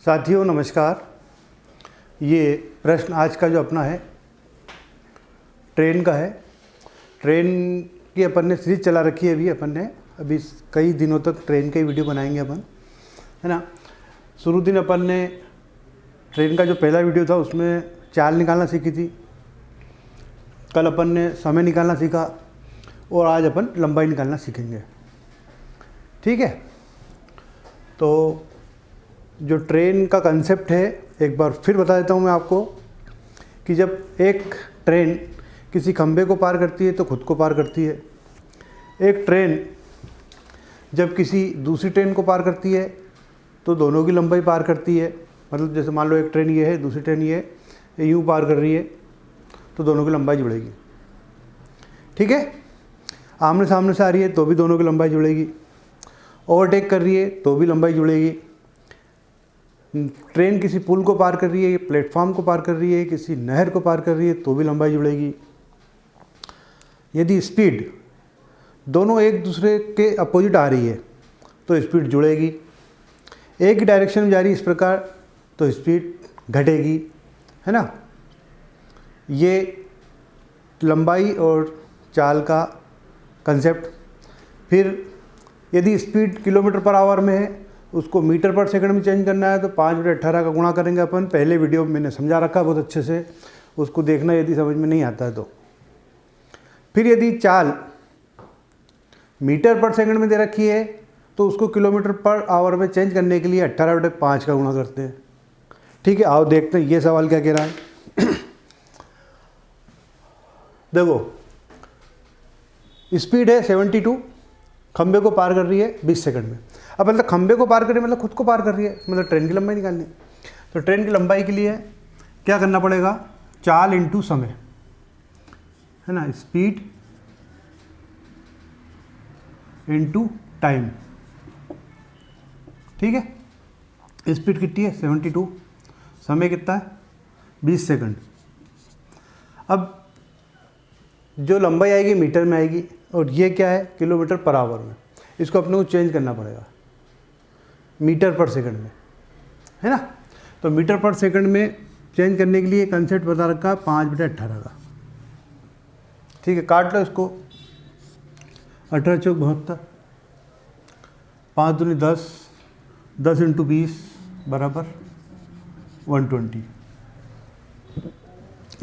साथियों नमस्कार। ये प्रश्न आज का जो अपना है ट्रेन का है। ट्रेन की अपन ने सीरीज चला रखी है। अभी कई दिनों तक ट्रेन का ही वीडियो बनाएंगे अपन, है ना। शुरू दिन अपन ने ट्रेन का जो पहला वीडियो था उसमें चाल निकालना सीखी थी। कल अपन ने समय निकालना सीखा और आज अपन लंबाई निकालना सीखेंगे। ठीक है, तो जो ट्रेन का कंसेप्ट है एक बार फिर बता देता हूँ मैं आपको कि जब एक ट्रेन किसी खंभे को पार करती है तो खुद को पार करती है। एक ट्रेन जब किसी दूसरी ट्रेन को पार करती है तो दोनों की लंबाई पार करती है। मतलब जैसे मान लो एक ट्रेन ये है, दूसरी ट्रेन ये है, यूँ पार कर रही है तो दोनों की लंबाई जुड़ेगी। ठीक है, आमने सामने से आ रही है तो भी दोनों की लंबाई जुड़ेगी। ओवरटेक कर रही है तो भी लंबाई जुड़ेगी। ट्रेन किसी पुल को पार कर रही है, प्लेटफॉर्म को पार कर रही है, किसी नहर को पार कर रही है तो भी लंबाई जुड़ेगी। यदि स्पीड दोनों एक दूसरे के अपोजिट आ रही है तो स्पीड जुड़ेगी। एक ही डायरेक्शन में जा रही है इस प्रकार तो स्पीड घटेगी, है ना। ये लंबाई और चाल का कंसेप्ट। फिर यदि स्पीड किलोमीटर पर आवर में है उसको मीटर पर सेकंड में चेंज करना है तो 5/18 का गुणा करेंगे अपन। पहले वीडियो में मैंने समझा रखा बहुत अच्छे से, उसको देखना यदि समझ में नहीं आता है तो। फिर यदि चाल मीटर पर सेकंड में दे रखी है तो उसको किलोमीटर पर आवर में चेंज करने के लिए 18/5 का गुणा करते हैं। ठीक है, आओ देखते हैं ये सवाल क्या कह रहा है। देखो, स्पीड है 72, खंबे को पार कर रही है 20 सेकंड में। अब मतलब खंबे को पार कर रही है मतलब खुद को पार कर रही है, मतलब ट्रेन की लंबाई निकालनी है। तो ट्रेन की लंबाई के लिए क्या करना पड़ेगा, चाल इंटू समय, है ना, स्पीड इंटू टाइम। ठीक है, स्पीड कितनी है 72, समय कितना है 20 सेकंड। अब जो लंबाई आएगी मीटर में आएगी और ये क्या है किलोमीटर पर आवर में। इसको अपने को चेंज करना पड़ेगा मीटर पर सेकंड में, है ना। तो मीटर पर सेकंड में चेंज करने के लिए कंसेप्ट बता रखा है 5/18 का। ठीक है, काट लो इसको। 18 चौक 72, 5 दूनी 10, 10 इंटू 20 बराबर 120।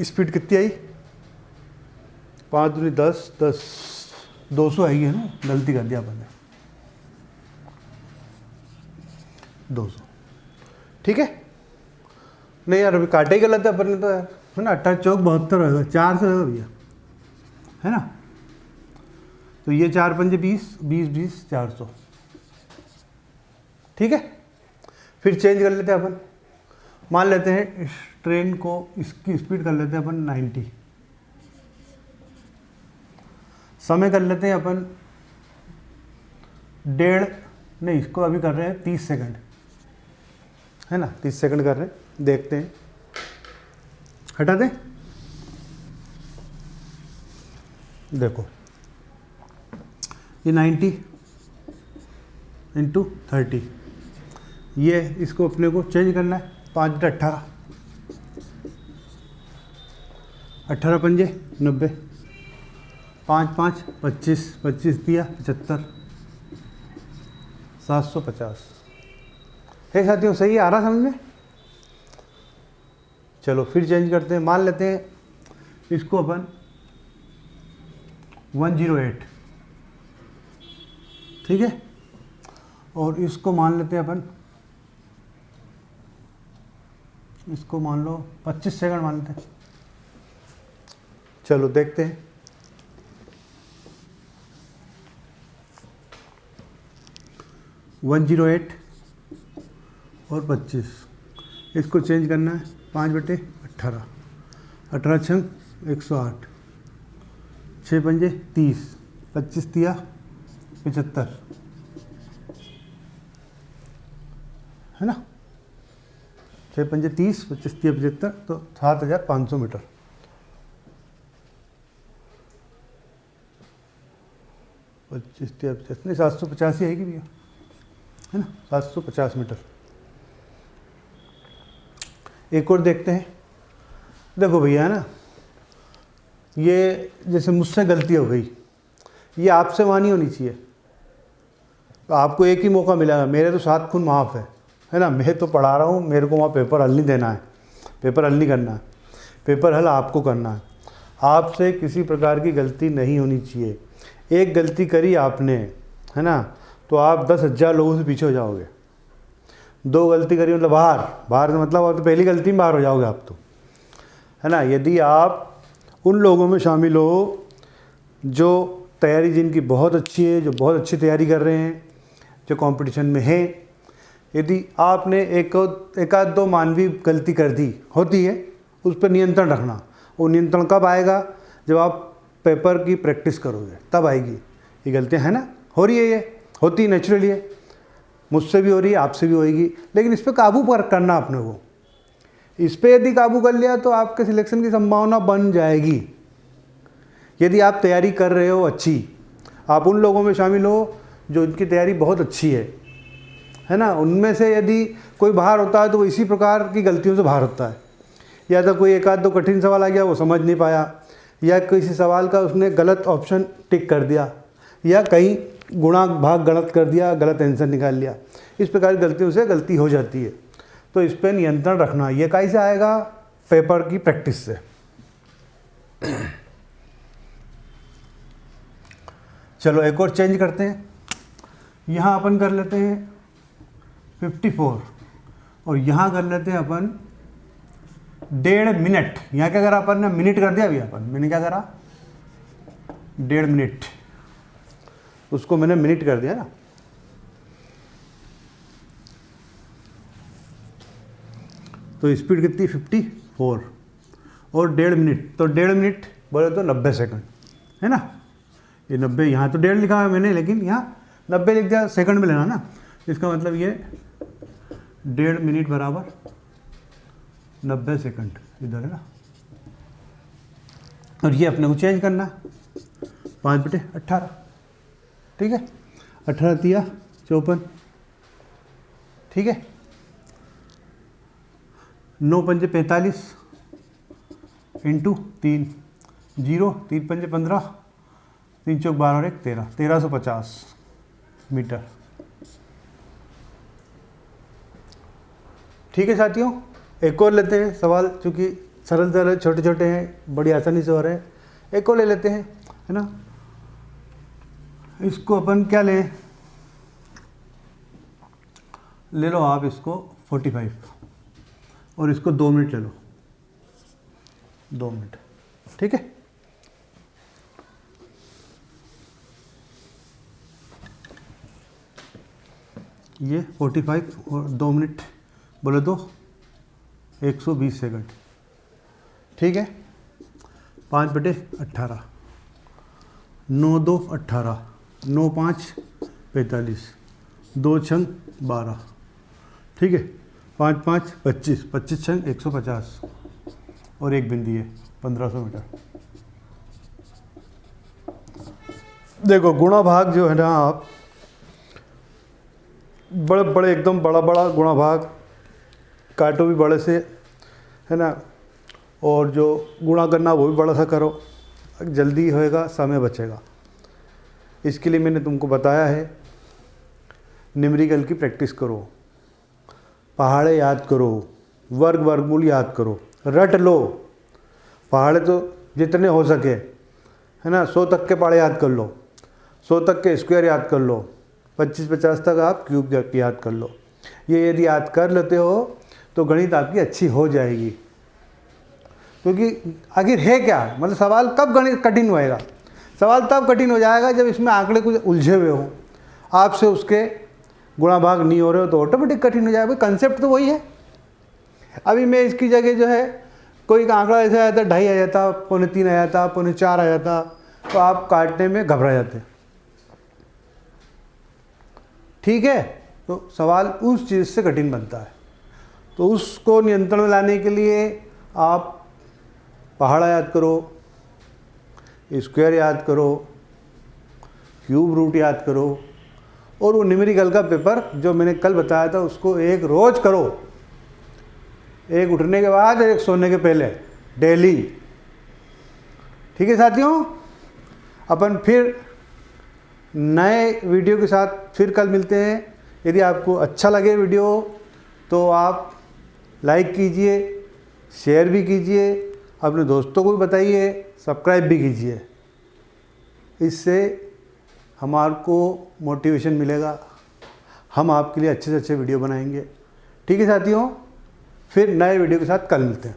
स्पीड कितनी आई 5 दूनी 10, 10 200 आई है ना, गलती कर दिया अपन ने 200। ठीक है, नहीं यार अभी काटे ही गलत है अपन ने तो यार, है ना। 18 चौक 72 होगा, 4 से होगा भैया, है ना। तो ये 4 पंजे 20, 20 20 400। ठीक है, फिर चेंज कर लेते हैं अपन। मान लेते हैं इस ट्रेन को, इसकी स्पीड कर लेते हैं अपन 90। समय कर लेते हैं अपन 1.5, नहीं इसको अभी कर रहे हैं 30 सेकंड, है ना। 30 सेकंड कर रहे हैं, देखते हैं। हटा दें, देखो ये 90 इंटू 30, ये इसको अपने को चेंज करना है 5/18, 18 पंजे 90, 5 5 25, 25 दिया 75, 750। है साथियों, सही है, आ रहा समझ में। चलो फिर चेंज करते हैं। मान लेते हैं इसको अपन 108, ठीक है, और इसको मान लेते हैं अपन, इसको मान लो 25 सेकंड मान लेते हैं। चलो देखते हैं। वन 108 और 25, इसको चेंज करना है 5/18, 18 छंग 108, 6 पंजे 30, 25 दिया 75, है ना। 6 पंजे 30, 25 दिया 75, तो 7500 मीटर। 25 नहीं 750 ही आएगी भैया, है ना, 750 मीटर। एक और देखते हैं। देखो भैया ना, ये जैसे मुझसे गलती हो गई, ये आपसे वहाँ नहीं होनी चाहिए। तो आपको एक ही मौका मिलेगा, मेरे तो 7 खून माफ़ है ना। मैं तो पढ़ा रहा हूँ, मेरे को वहाँ पेपर हल नहीं देना है, पेपर हल नहीं करना है, पेपर हल आपको करना है। आपसे किसी प्रकार की गलती नहीं होनी चाहिए। एक गलती करी आपने, है ना, तो आप 10,000 लोगों से पीछे हो जाओगे। 2 गलती करी मतलब बाहर मतलब आप तो पहली गलती में बाहर हो जाओगे आप तो, है ना। यदि आप उन लोगों में शामिल हो जो तैयारी जिनकी बहुत अच्छी है, जो बहुत अच्छी तैयारी कर रहे हैं, जो कंपटीशन में है, यदि आपने एक आध 2 मानवीय गलती कर दी, होती है, उस पर नियंत्रण रखना। वो नियंत्रण कब आएगा? जब आप पेपर की प्रैक्टिस करोगे तब आएगी। ये गलतियाँ है ना, हो रही है, ये होती नेचुरली है, मुझसे भी हो रही है, आपसे भी होएगी, लेकिन इस पर काबू पर करना आपने को। इस पर यदि काबू कर लिया तो आपके सिलेक्शन की संभावना बन जाएगी। यदि आप तैयारी कर रहे हो अच्छी, आप उन लोगों में शामिल हो जो इनकी तैयारी बहुत अच्छी है ना। उनमें से यदि कोई बाहर होता है तो वो इसी प्रकार की गलतियों से बाहर होता है। या तो कोई एक आध 2 कठिन सवाल आ गया, वो समझ नहीं पाया, या किसी सवाल का उसने गलत ऑप्शन टिक कर दिया, या कहीं गुणा भाग गलत कर दिया, गलत आंसर निकाल लिया। इस प्रकार की गलतियों से गलती हो जाती है। तो इस पर नियंत्रण रखना। ये कैसे आएगा? पेपर की प्रैक्टिस से। चलो एक और चेंज करते हैं। यहाँ अपन कर लेते हैं 54 और यहाँ कर लेते हैं अपन 1.5 मिनट। यहाँ क्या करा अपन ने? मिनट कर दिया अभी अपन, मैंने क्या करा? 1.5 मिनट, उसको मैंने मिनट कर दिया ना। तो स्पीड कितनी? 54 और 1.5 मिनट, तो 1.5 मिनट बोले तो 90 सेकंड, है ना। ये 90, यहाँ तो 1.5 लिखा है मैंने, लेकिन यहाँ 90 लिख दिया, सेकंड में लेना ना। इसका मतलब ये 1.5 मिनट बराबर 90 सेकंड इधर, है ना। और ये अपने को चेंज करना 5/18, ठीक है। 18 तिया 54, ठीक है। 9 पंजे 45 इंटू 3, 0, 3 पंजे 15, 3 चौक 12 और 1 13, 1350 मीटर, ठीक है साथियों। एक और लेते हैं सवाल, चूँकि सरल सरल छोटे छोटे हैं, बड़ी आसानी से हो रहे हैं। एक और ले लेते हैं, है ना। इसको अपन क्या लें? ले लो आप इसको 45 और इसको 2 मिनट ले लो, 2 मिनट, ठीक है। ये 45 और 2 मिनट बोले तो 120 सेकंड, ठीक है। 5/18, 9 2 18, 9 5 45, 2 6 12, ठीक है। 5 5 25, 25 6 150 और 1 बिंदी है 1500 मीटर। देखो गुणा भाग जो है ना, आप बड़े बड़े एकदम बड़ा बड़ा गुणा भाग काटो भी बड़े से, है ना। और जो गुणा करना वो भी बड़ा सा करो, जल्दी होएगा, समय बचेगा। इसके लिए मैंने तुमको बताया है, न्यूमेरिकल की प्रैक्टिस करो, पहाड़े याद करो, वर्गमूल याद करो, रट लो। पहाड़े तो जितने हो सके, है ना। 100 तक के पहाड़े याद कर लो, 100 तक के स्क्वायर याद कर लो, 25-50 तक आप क्यूब याद कर लो। ये यदि याद कर लेते हो तो गणित आपकी अच्छी हो जाएगी। क्योंकि आखिर है क्या, मतलब सवाल कब गणित कठिन होएगा? सवाल तब कठिन हो जाएगा जब इसमें आंकड़े कुछ उलझे हुए हो, आपसे उसके गुणा भाग नहीं हो रहे हो, तो ऑटोमेटिक कठिन हो जाएगा। कंसेप्ट तो वही है। अभी मैं इसकी जगह जो है कोई आंकड़ा ऐसा आया था, 2.5 आ जाता, 3.25 आ जाता, 4.25 आ जाता, तो आप काटने में घबरा जाते, ठीक है। तो सवाल उस चीज़ से कठिन बनता है। तो उसको नियंत्रण में लाने के लिए आप पहाड़ा याद करो, स्क्वायर याद करो, क्यूब रूट याद करो, और वो न्यूमेरिकल का पेपर जो मैंने कल बताया था उसको एक रोज़ करो। एक उठने के बाद और एक सोने के पहले, डेली। ठीक है साथियों, अपन फिर नए वीडियो के साथ फिर कल मिलते हैं। यदि आपको अच्छा लगे वीडियो तो आप लाइक कीजिए, शेयर भी कीजिए, अपने दोस्तों को भी बताइए, सब्सक्राइब भी कीजिए। इससे हमारे को मोटिवेशन मिलेगा, हम आपके लिए अच्छे से अच्छे वीडियो बनाएंगे। ठीक है साथियों, फिर नए वीडियो के साथ कल मिलते हैं।